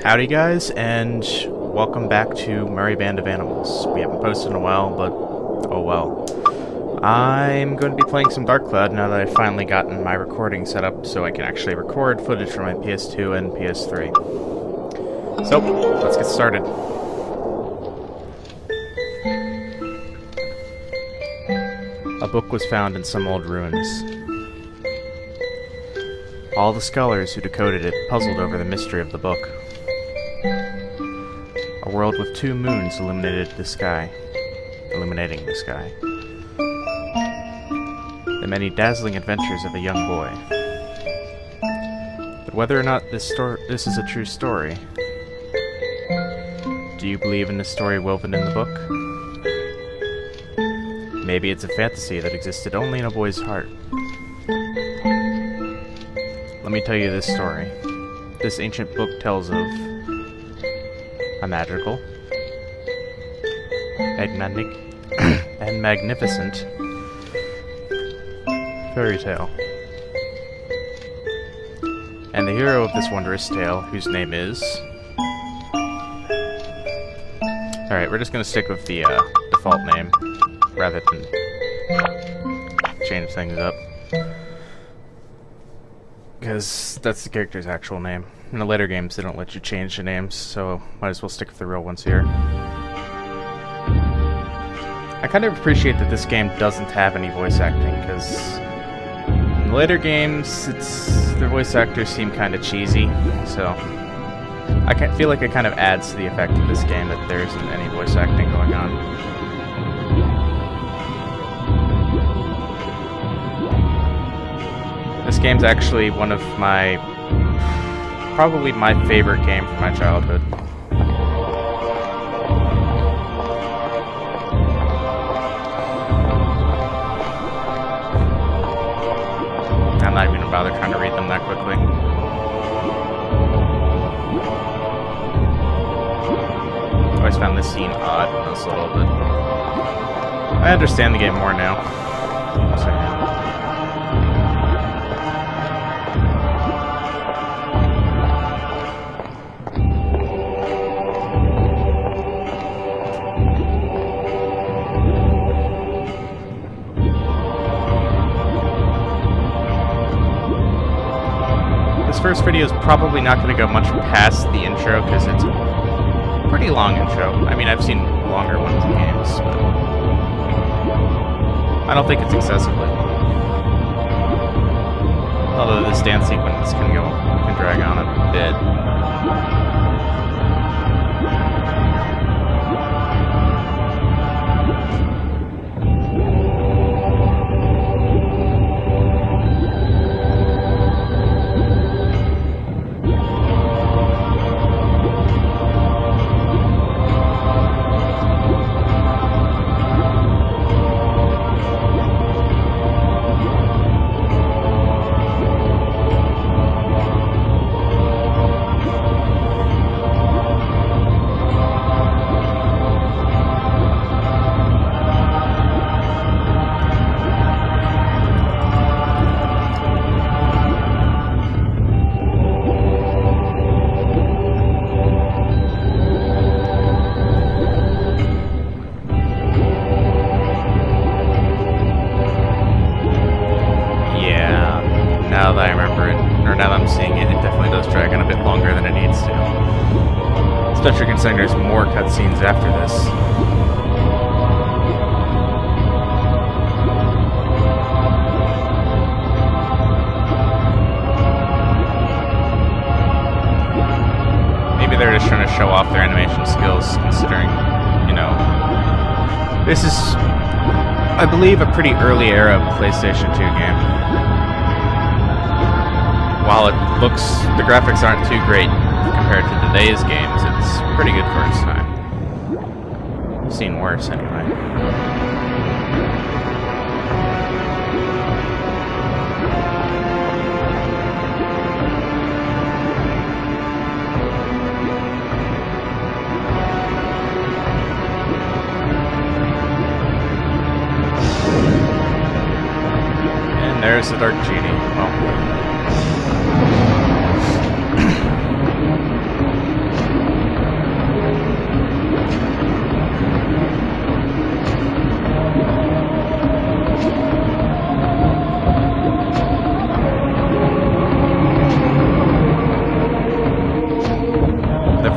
Howdy guys, and welcome back to Merry Band of Animals. We haven't posted in a while, but oh well. I'm going to be playing some Dark Cloud now that I've finally gotten my recording set up so I can actually record footage from my PS2 and PS3. So, let's get started. A book was found in some old ruins. All the scholars who decoded it puzzled over the mystery of the book. A world with two moons illuminating the sky. The many dazzling adventures of a young boy. But whether or not this is a true story, do you believe in the story woven in the book? Maybe it's a fantasy that existed only in a boy's heart. Let me tell you this story. This ancient book tells of a magical and magnificent fairy tale. And the hero of this wondrous tale, whose name is... Alright, we're just gonna stick with the default name, rather than change things up. Because that's the character's actual name. In the later games, they don't let you change the names, so might as well stick with the real ones here. I kind of appreciate that this game doesn't have any voice acting, because in the later games, the voice actors seem kind of cheesy, so I feel like it kind of adds to the effect of this game that there isn't any voice acting going on. This game's actually one of probably my favorite game from my childhood. I'm not even gonna bother trying to read them that quickly. I always found this scene odd in this a little bit. I understand the game more now. So, yeah. This first video is probably not going to go much past the intro because it's a pretty long intro. I mean, I've seen longer ones in games, but I don't think it's excessively long. Although this dance sequence can drag on a bit. Now that I remember it, or now that I'm seeing it, it definitely does drag on a bit longer than it needs to. Especially considering there's more cutscenes after this. Maybe they're just trying to show off their animation skills, considering, you know, this is, I believe, a pretty early era PlayStation 2 game. While the graphics aren't too great compared to today's games, it's pretty good for its time. I've seen worse, anyway. And there's the Dark Genie. Well,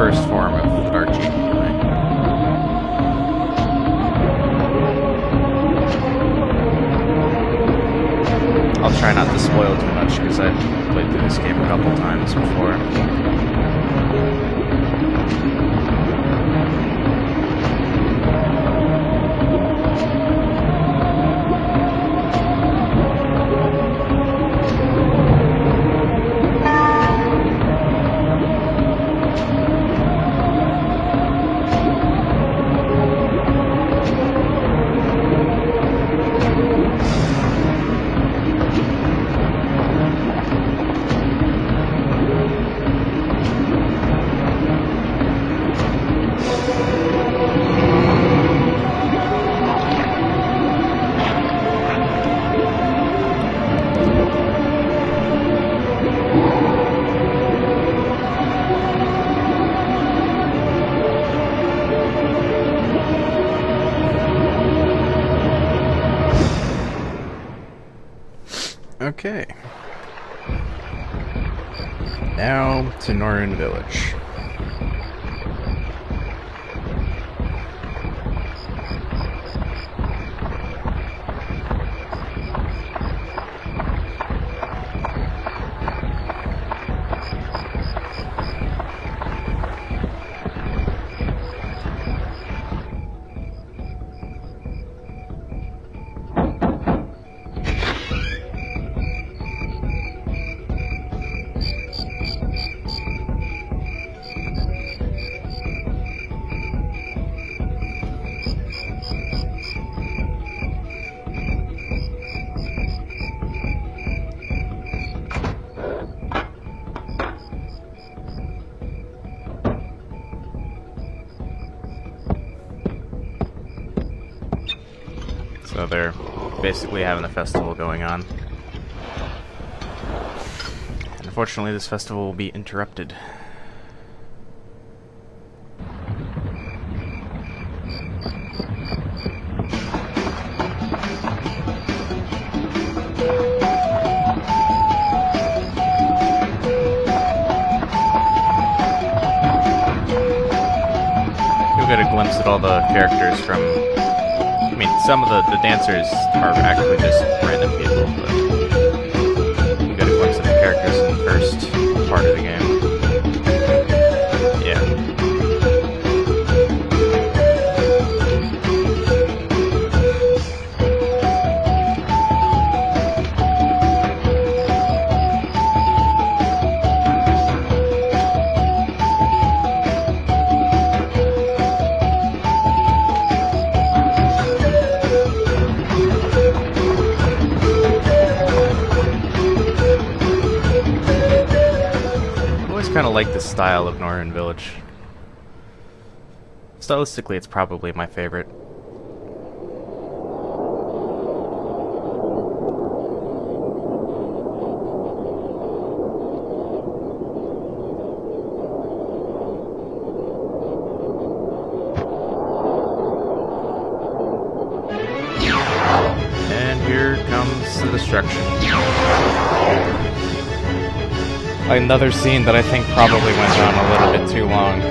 first form of the Dark Genie, anyway. I'll try not to spoil too much because I've played through this game a couple times before. Okay. Now to Norrin Village. So they're basically having a festival going on. And unfortunately, this festival will be interrupted. You'll get a glimpse at all the characters from... I mean, some of the dancers are actually just random people, but you get a glimpse of the characters in the first part of the game. Yeah. Kind of like the style of Norrin Village. Stylistically, it's probably my favorite. And here comes the destruction. Another scene that I think probably went on a little bit too long.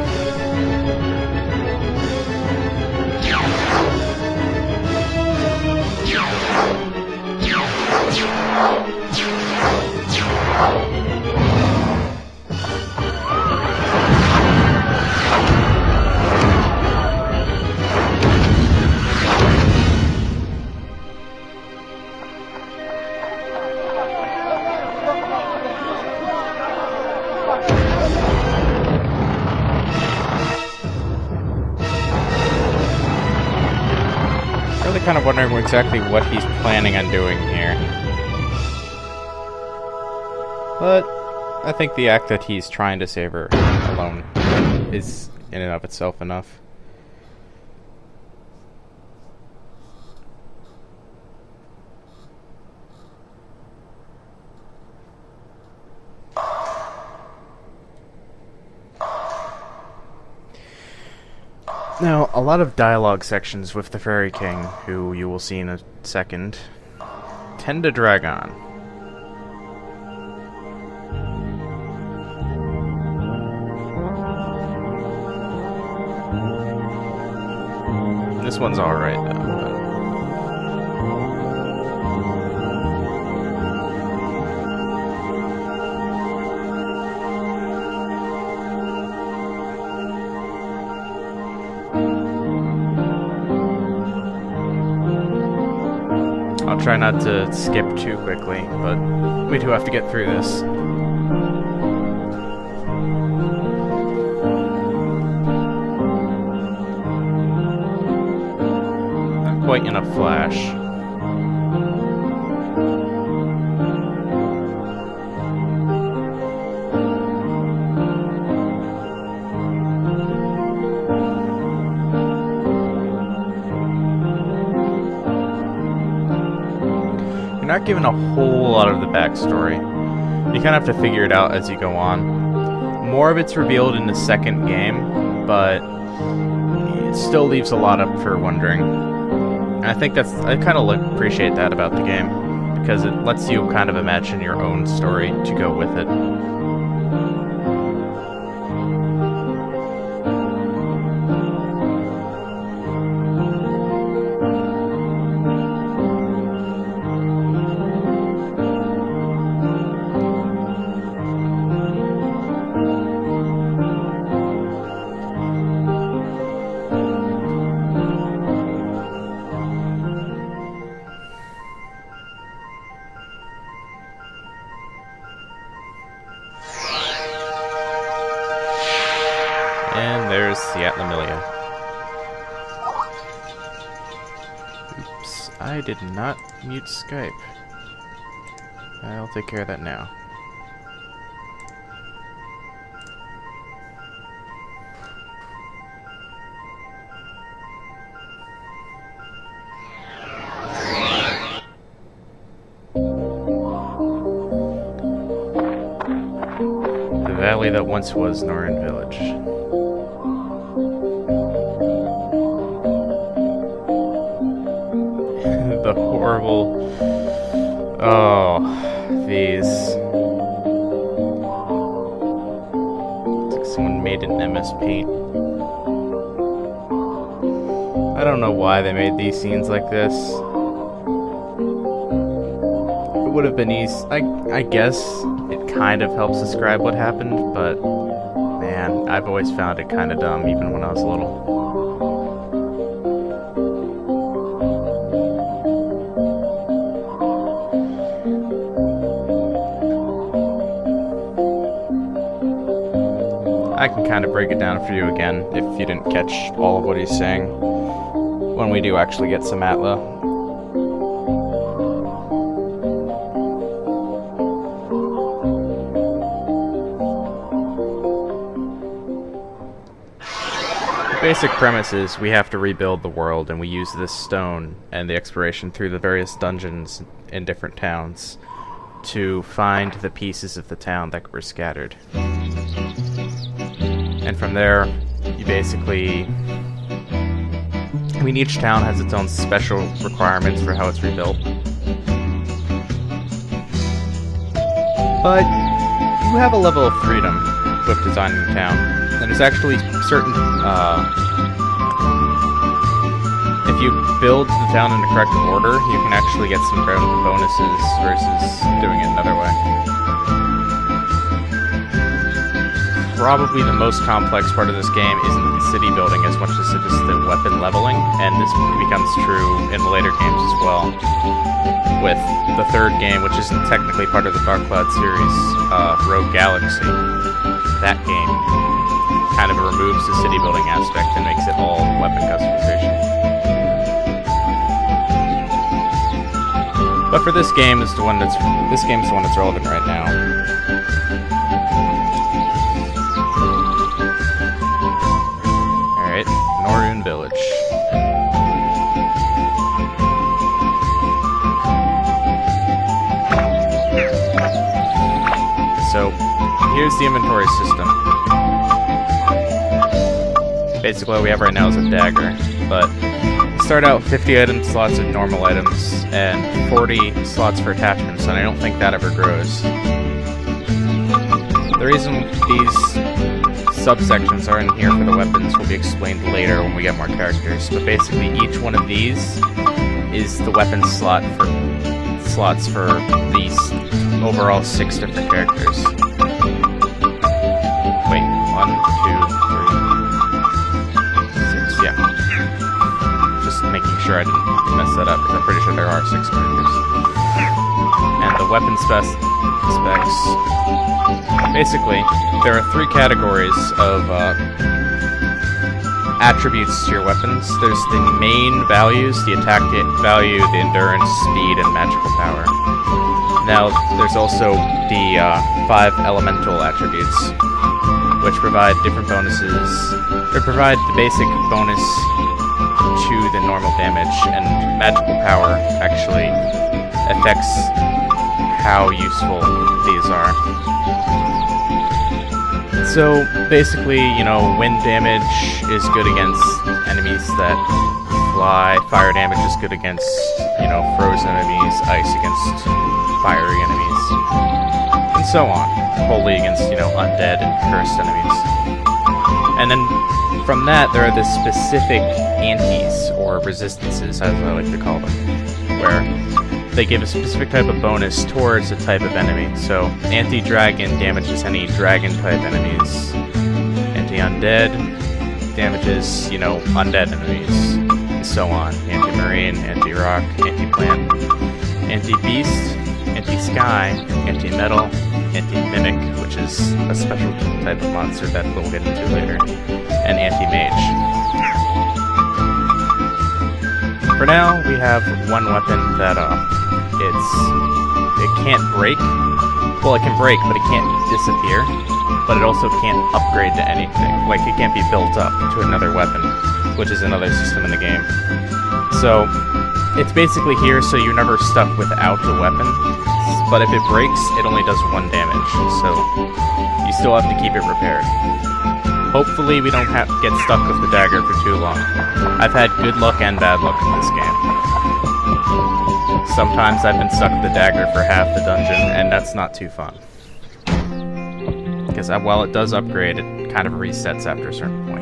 Kind of wondering exactly what he's planning on doing here. But I think the act that he's trying to save her alone is in and of itself enough. Now, a lot of dialogue sections with the Fairy King, who you will see in a second, tend to drag on. one's alright, though. I'll try not to skip too quickly, but we do have to get through this. Not quite in a flash. Not given a whole lot of the backstory. You kind of have to figure it out as you go on. More of it's revealed in the second game, but it still leaves a lot up for wondering. And I think I kind of appreciate that about the game, because it lets you kind of imagine your own story to go with it. And there's Seattle. Oops, I did not mute Skype. I'll take care of that now. The valley that once was Norrin Village. The horrible... Oh, these... It's like someone made an MS Paint. I don't know why they made these scenes like this. It would have been easy... I guess it kind of helps describe what happened, but... Man, I've always found it kind of dumb, even when I was little. I can kind of break it down for you again if you didn't catch all of what he's saying when we do actually get some Atla. The basic premise is we have to rebuild the world, and we use this stone and the exploration through the various dungeons in different towns to find the pieces of the town that were scattered. And from there, you basically... I mean, each town has its own special requirements for how it's rebuilt. But you have a level of freedom with designing the town. And there's actually certain... if you build the town in the correct order, you can actually get some bonuses versus doing it another way. Probably the most complex part of this game isn't the city building as much as it is the weapon leveling, and this becomes true in the later games as well. With the third game, which isn't technically part of the Dark Cloud series, Rogue Galaxy. That game kind of removes the city building aspect and makes it all weapon customization. But for this game, this game's the one that's relevant right now. Norrin Village. So, here's the inventory system. Basically what we have right now is a dagger, but start out 50 item slots of normal items and 40 slots for attachments, and I don't think that ever grows. The reason these subsections are in here for the weapons will be explained later when we get more characters. But basically, each one of these is the weapon slots for these overall 6 different characters. Wait, 1, 2, 3, 6, yeah. Just making sure I didn't mess that up, because I'm pretty sure there are 6 characters. And the weapon specs. Basically, there are 3 categories of attributes to your weapons. There's the main values, the attack value, the endurance, speed, and magical power. Now, there's also the 5 elemental attributes, which provide different bonuses. They provide the basic bonus to the normal damage, and magical power actually affects how useful these are. So basically, you know, wind damage is good against enemies that fly, fire damage is good against, you know, frozen enemies, ice against fiery enemies, and so on. Holy against, you know, undead and cursed enemies. And then from that, there are the specific antis, or resistances, as I like to call them, where they give a specific type of bonus towards a type of enemy. So, anti-dragon damages any dragon-type enemies. Anti-undead damages, you know, undead enemies, and so on. Anti-marine, anti-rock, anti-plant, anti-beast, anti-sky, anti-metal, anti-mimic, which is a special type of monster that we'll get into later, and anti-mage. For now, we have one weapon that, it can't break. Well, it can break, but it can't disappear. But it also can't upgrade to anything. Like, it can't be built up to another weapon, which is another system in the game. So, it's basically here so you're never stuck without a weapon. But if it breaks, it only does 1 damage. So, you still have to keep it repaired. Hopefully we don't get stuck with the dagger for too long. I've had good luck and bad luck in this game. Sometimes I've been stuck with the dagger for half the dungeon, and that's not too fun. Because while it does upgrade, it kind of resets after a certain point.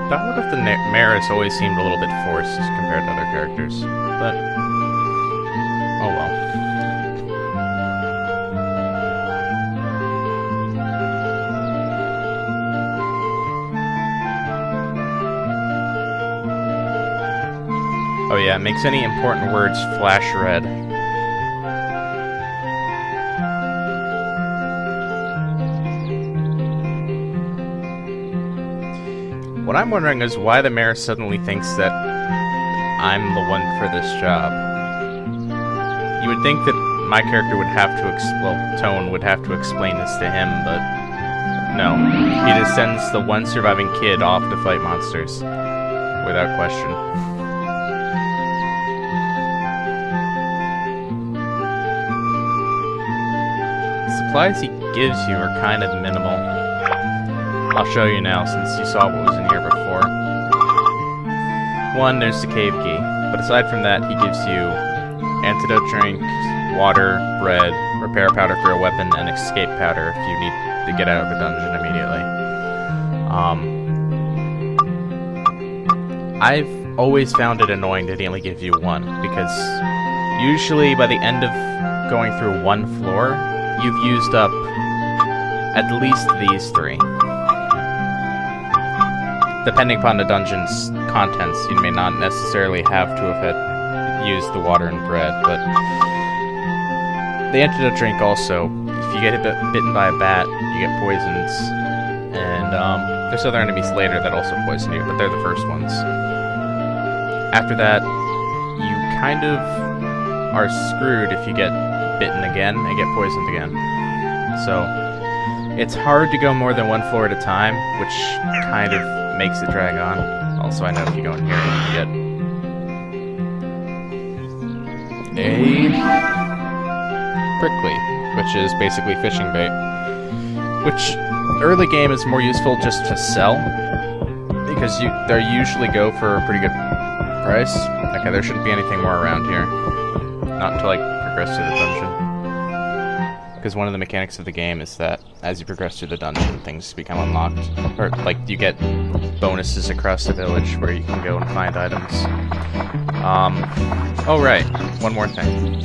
Dialogue of the Maris always seemed a little bit forced compared to other characters, but oh well. Oh yeah, it makes any important words flash red. What I'm wondering is why the mayor suddenly thinks that I'm the one for this job. You would think that my character would have to Tone would have to explain this to him, but no. He just sends the one surviving kid off to fight monsters. Without question. The supplies he gives you are kind of minimal. I'll show you now, since you saw what was in here before. 1, there's the cave key, but aside from that, he gives you antidote drink, water, bread, repair powder for a weapon, and escape powder if you need to get out of the dungeon immediately. I've always found it annoying that he only gives you 1, because usually by the end of going through 1 floor, you've used up at least these 3. Depending upon the dungeon's contents, you may not necessarily have to have used the water and bread, but the antidote drink also, if you get bitten by a bat, you get poisons, and there's other enemies later that also poison you, but they're the first ones. After that, you kind of are screwed if you get bitten again and get poisoned again. So, it's hard to go more than 1 floor at a time, which kind of makes it drag on. Also, I know if you go in here, you get a prickly, which is basically fishing bait. Which, early game is more useful just to sell, because they usually go for a pretty good price. Okay, there shouldn't be anything more around here. Not until I progress through the dungeon. Because one of the mechanics of the game is that as you progress through the dungeon, things become unlocked. Or, like, you get bonuses across the village where you can go and find items. Oh right, one more thing.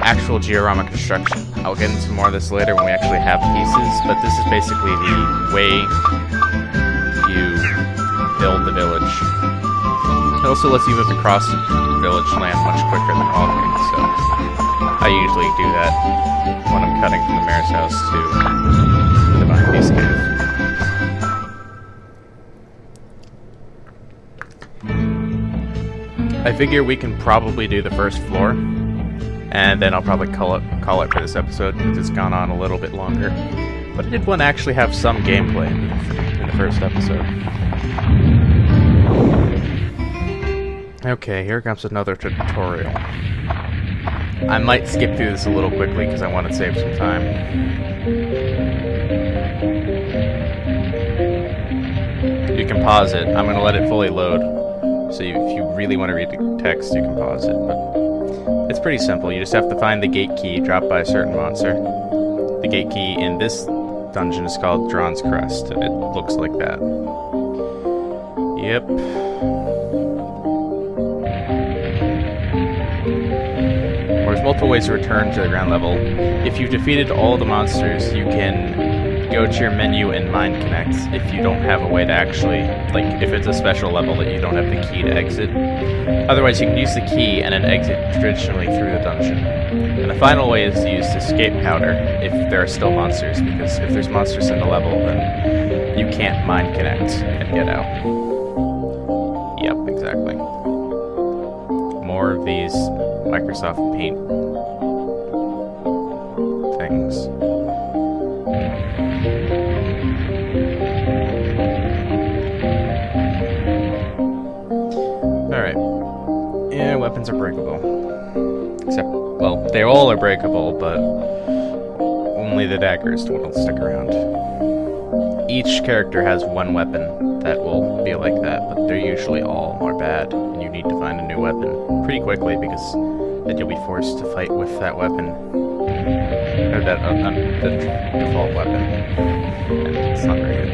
Actual diorama construction. I'll get into more of this later when we actually have pieces, but this is basically the way you build the village. It also lets you move across the village land much quicker than walking, so I usually do that when I'm cutting from the mayor's house to the Divine Beast Cave. I figure we can probably do the first floor, and then I'll probably call it for this episode, because it's gone on a little bit longer. But I did want to actually have some gameplay in the first episode. Okay, here comes another tutorial. I might skip through this a little quickly because I want to save some time. You can pause it. I'm going to let it fully load. So if you really want to read the text, you can pause it. But it's pretty simple. You just have to find the gate key dropped by a certain monster. The gate key in this dungeon is called Drawn's Crest, and it looks like that. Yep. There's multiple ways to return to the ground level. If you've defeated all the monsters, you can go to your menu and Mind Connect if you don't have a way to actually, like, if it's a special level that you don't have the key to exit. Otherwise, you can use the key and then exit traditionally through the dungeon. And the final way is to use escape powder if there are still monsters, because if there's monsters in the level, then you can't Mind Connect and get out. Yep, exactly. More of these Microsoft Paint things. Alright. Yeah, weapons are breakable. Except, well, they all are breakable, but only the daggers will stick around. Each character has one weapon that will be like that, but they're usually all are bad, and you need to find a new weapon pretty quickly, because then you'll be forced to fight with that weapon, or that the default weapon, and it's not very good.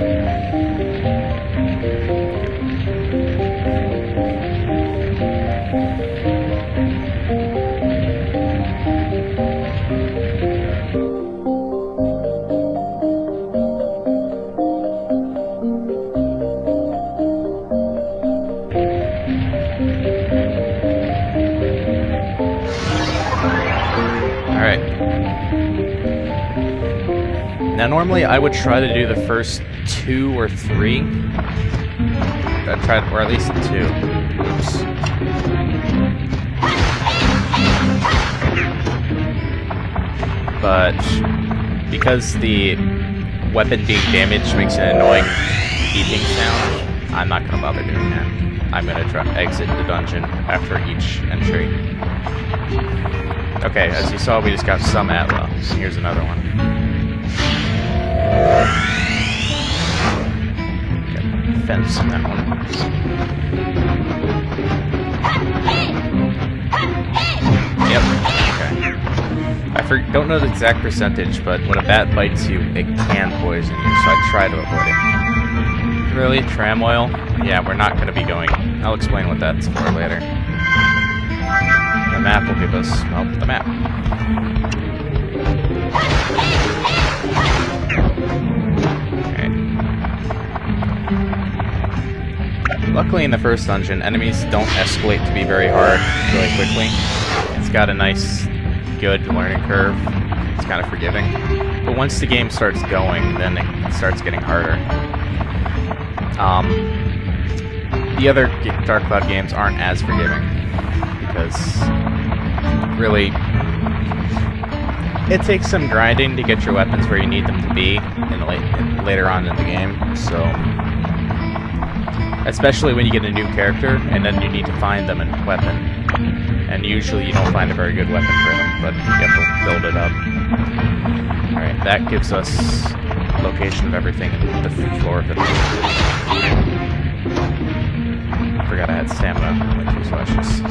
Alright. Now normally I would try to do the first 2 or 3. Or at least 2. Oops. But because the weapon being damaged makes an annoying beeping sound, I'm not gonna bother doing that. I'm gonna try exit the dungeon after each entry. Okay, as you saw, we just got some Atla. Here's another one. Got a fence on that one. Yep, okay. I don't know the exact percentage, but when a bat bites you, it can poison you, so I try to avoid it. Really? Tram oil? Yeah, we're not going to be going. I'll explain what that's for later. The map will give us, well, the map. Okay. Luckily in the first dungeon, enemies don't escalate to be very hard really quickly. It's got a nice, good learning curve. It's kind of forgiving. But once the game starts going, then it starts getting harder. The other Dark Cloud games aren't as forgiving, because really, it takes some grinding to get your weapons where you need them to be later on in the game, so especially when you get a new character and then you need to find them and weapon, and usually you don't find a very good weapon for them, but you have to build it up. Alright, that gives us location of everything in the floor of the forgot I had stamina, like 2 slashes.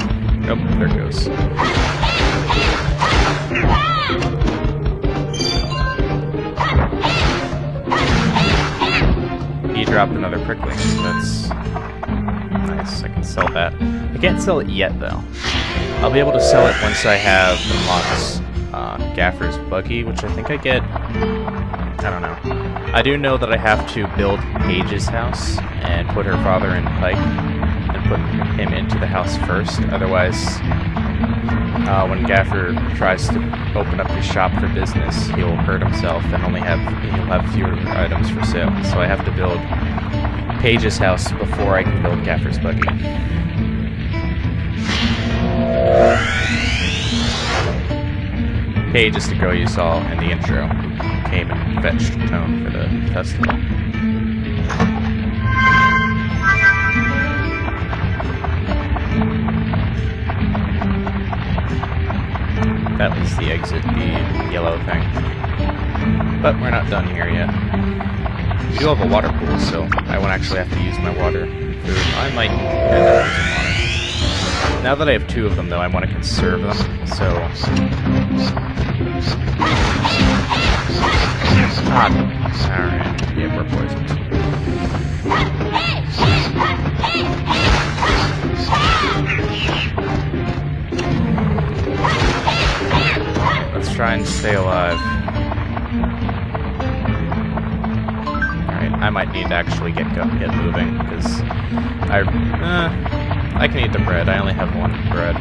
Nope, there it goes. He dropped another prickling, so that's nice. I can sell that. I can't sell it yet, though. I'll be able to sell it once I have unlocked Gaffer's Buggy, which I think I get... I don't know. I do know that I have to build Paige's house and put her father in Pike and put him into the house first. Otherwise, when Gaffer tries to open up his shop for business, he'll hurt himself and he'll have fewer items for sale. So I have to build Paige's house before I can build Gaffer's Buggy. Paige is the girl you saw in the intro, who came and fetched Tone for the festival. That was the exit, the yellow thing. But we're not done here yet. We do have a water pool, so I won't actually have to use my water. I might end up using water. Now that I have 2 of them, though, I want to conserve them, so... Alright. Yeah, we're poisoned. Let's try and stay alive. Alright, I might need to actually get moving, because I can eat the bread. I only have 1 bread.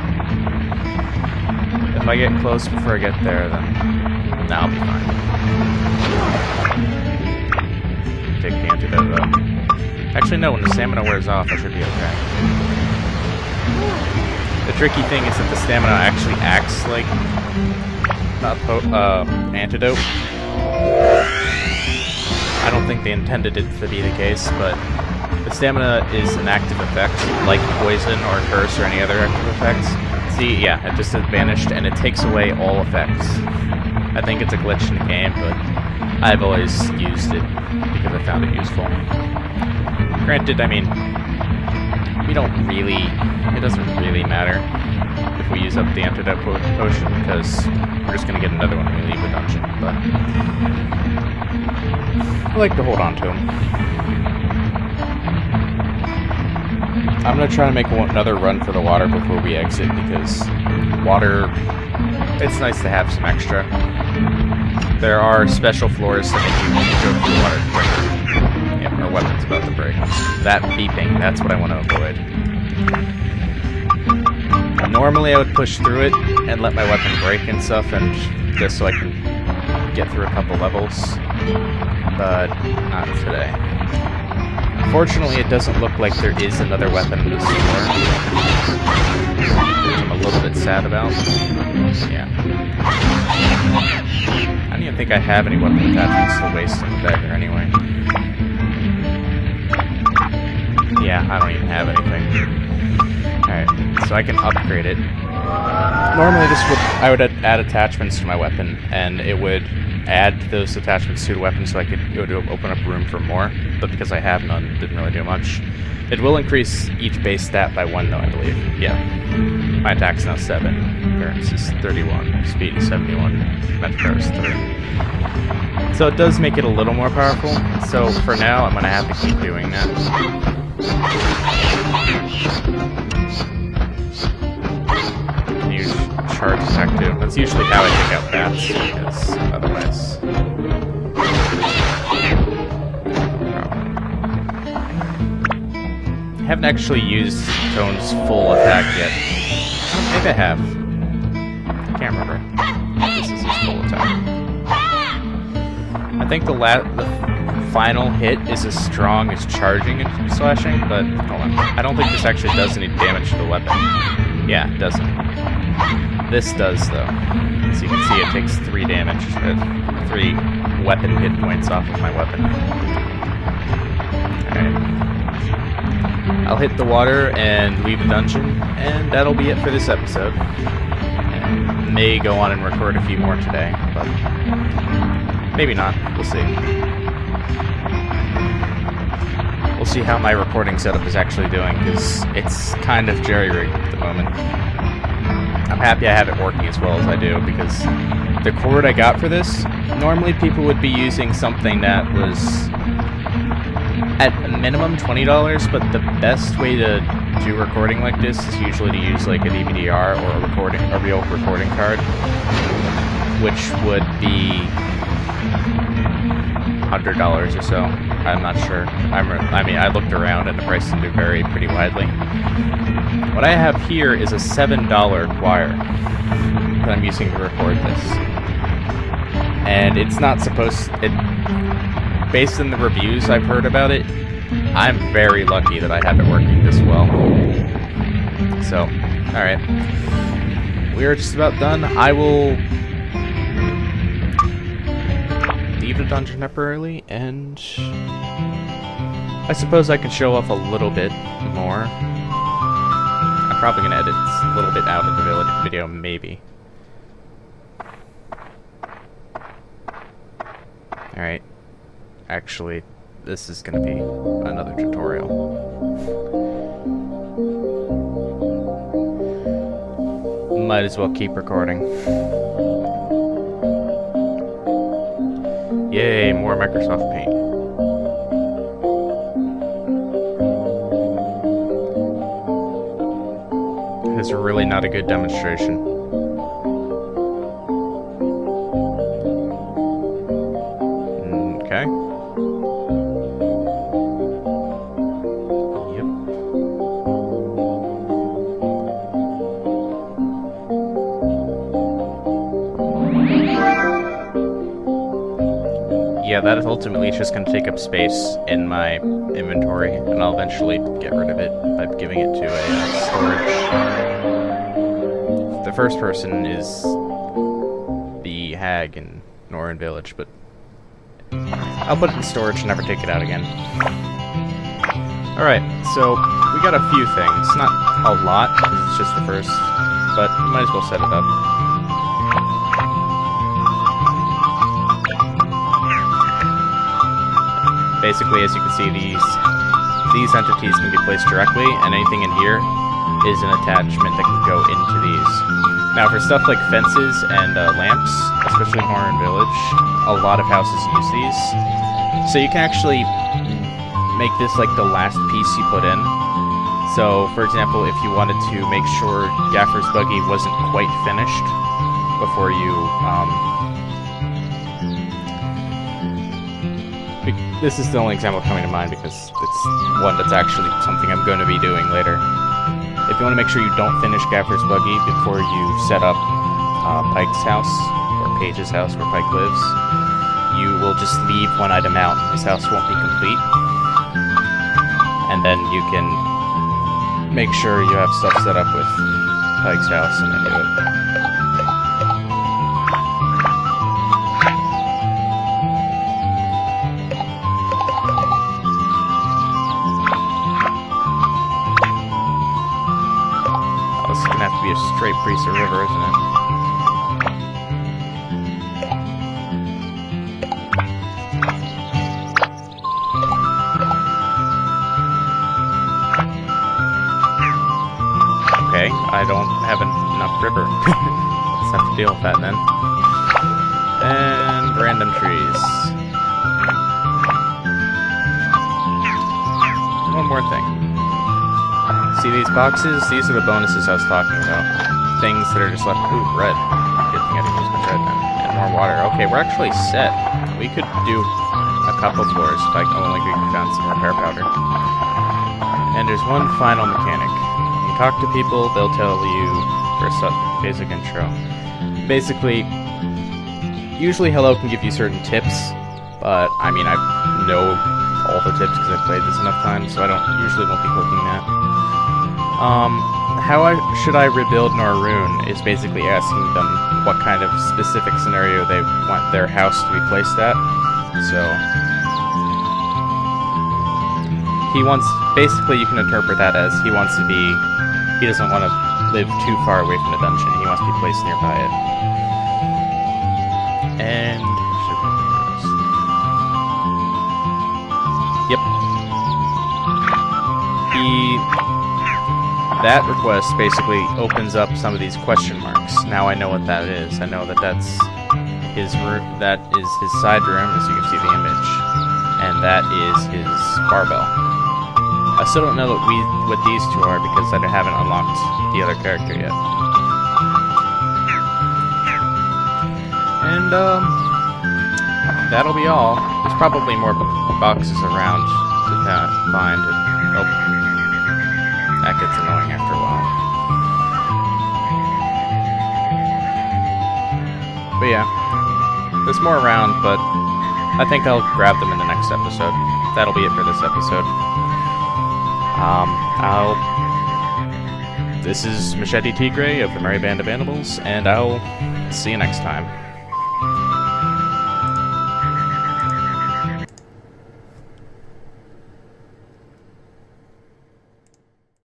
If I get close before I get there, then I'll be fine. Take the antidote, though. Actually, no, when the stamina wears off, I should be okay. The tricky thing is that the stamina actually acts like antidote. I don't think they intended it to be the case, but the stamina is an active effect, like poison or curse or any other active effects. See, yeah, it just has vanished, and it takes away all effects. I think it's a glitch in the game, but I've always used it because I found it useful. Granted, I mean, it doesn't really matter if we use up the antidote potion, because we're just going to get another one when we leave the dungeon, but I like to hold on to them. I'm going to try to make another run for the water before we exit, because water, it's nice to have some extra. There are special floors that make you go through water quicker. Yep, our weapon's about to break. That beeping, that's what I want to avoid. Normally I would push through it and let my weapon break and stuff, and just so I can get through a couple levels, but not today. Unfortunately, it doesn't look like there is another weapon in this floor, which I'm a little bit sad about. Yeah. I don't even think I have any weapon attachments to waste on the dagger anyway. Yeah, I don't even have anything. Alright, so I can upgrade it. Normally I would add attachments to my weapon, and it would add those attachments to the weapon so it would open up room for more, but because I have none, it didn't really do much. It will increase each base stat by 1 though, I believe. Yeah. My attack's now 7, endurance is 31, speed is 71, magic power is 3. So it does make it a little more powerful, so for now I'm going to have to keep doing that. Charge attack too. That's usually how I take out bats, because otherwise... I haven't actually used Tone's full attack yet. Oh, maybe I have. I can't remember. This is his full attack. I think the final hit is as strong as charging and slashing, but hold on. I don't think this actually does any damage to the weapon. Yeah, it doesn't. This does, though. As you can see, it takes 3 damage, 3 weapon hit points off of my weapon. Alright. I'll hit the water and leave the dungeon, and that'll be it for this episode. And may go on and record a few more today, but maybe not. We'll see. We'll see how my recording setup is actually doing, because it's kind of jerry-rigged at the moment. I'm happy I have it working as well as I do, because the cord I got for this, normally people would be using something that was at a minimum $20, but the best way to do recording like this is usually to use like a DVD-R or a real recording card, which would be $100 or so. I'm not sure. I mean, I looked around and the prices do vary pretty widely. What I have here is a $7 choir that I'm using to record this. And it's not supposed... based on the reviews I've heard about it, I'm very lucky that I have it working this well. So, alright. We are just about done. I will leave the dungeon temporarily, and I suppose I can show off a little bit more. I'm probably going to edit a little bit out of the video, maybe. Alright. Actually, this is going to be another tutorial. Might as well keep recording. Yay, more Microsoft Paint. This is really not a good demonstration. Okay. Yeah, that ultimately is just going to take up space in my inventory, and I'll eventually get rid of it by giving it to a storage. The first person is the hag in Norrin Village, but I'll put it in storage and never take it out again. Alright, so we got a few things. Not a lot, because it's just the first, but we might as well set it up. Basically, as you can see, these entities can be placed directly, and anything in here is an attachment that can go into these. Now, for stuff like fences and lamps, especially in Norrin Village, a lot of houses use these. So you can actually make this like the last piece you put in. So, for example, if you wanted to make sure Gaffer's buggy wasn't quite finished before you this is the only example coming to mind because it's one that's actually something I'm going to be doing later. If you want to make sure you don't finish Gaffer's buggy before you set up Pike's house, or Paige's house where Pike lives, you will just leave one item out and his house won't be complete. And then you can make sure you have stuff set up with Pike's house and then do it. A straight piece of river, isn't it? Okay, I don't have enough river. Let's have to deal with that then. And random trees. One more thing. See these boxes? These are the bonuses I was talking about. Things that are just left. Ooh, red. Good thing I didn't use my red then. And more water. Okay, we're actually set. We could do a couple floors if I only could found some repair powder. And there's one final mechanic. When you talk to people, they'll tell you for a basic intro. Basically, usually Hello can give you certain tips, but I mean, I know all the tips because I've played this enough times, so I usually won't be clicking that. How should I rebuild Norroon is basically asking them what kind of specific scenario they want their house to be placed at. So, he wants, basically you can interpret that as he doesn't want to live too far away from the dungeon. He must be placed nearby it. And... Yep. That request basically opens up some of these question marks. Now I know what that is. I know that that's his room. That is his side room, as you can see the image, and that is his barbell. I still don't know what these two are because I haven't unlocked the other character yet. And that'll be all. There's probably more boxes around to find. And, oh. That gets annoying after a while. But yeah, there's more around, but I think I'll grab them in the next episode. That'll be it for this episode. This is Machete Tigre of the Merry Band of Animals, and I'll see you next time.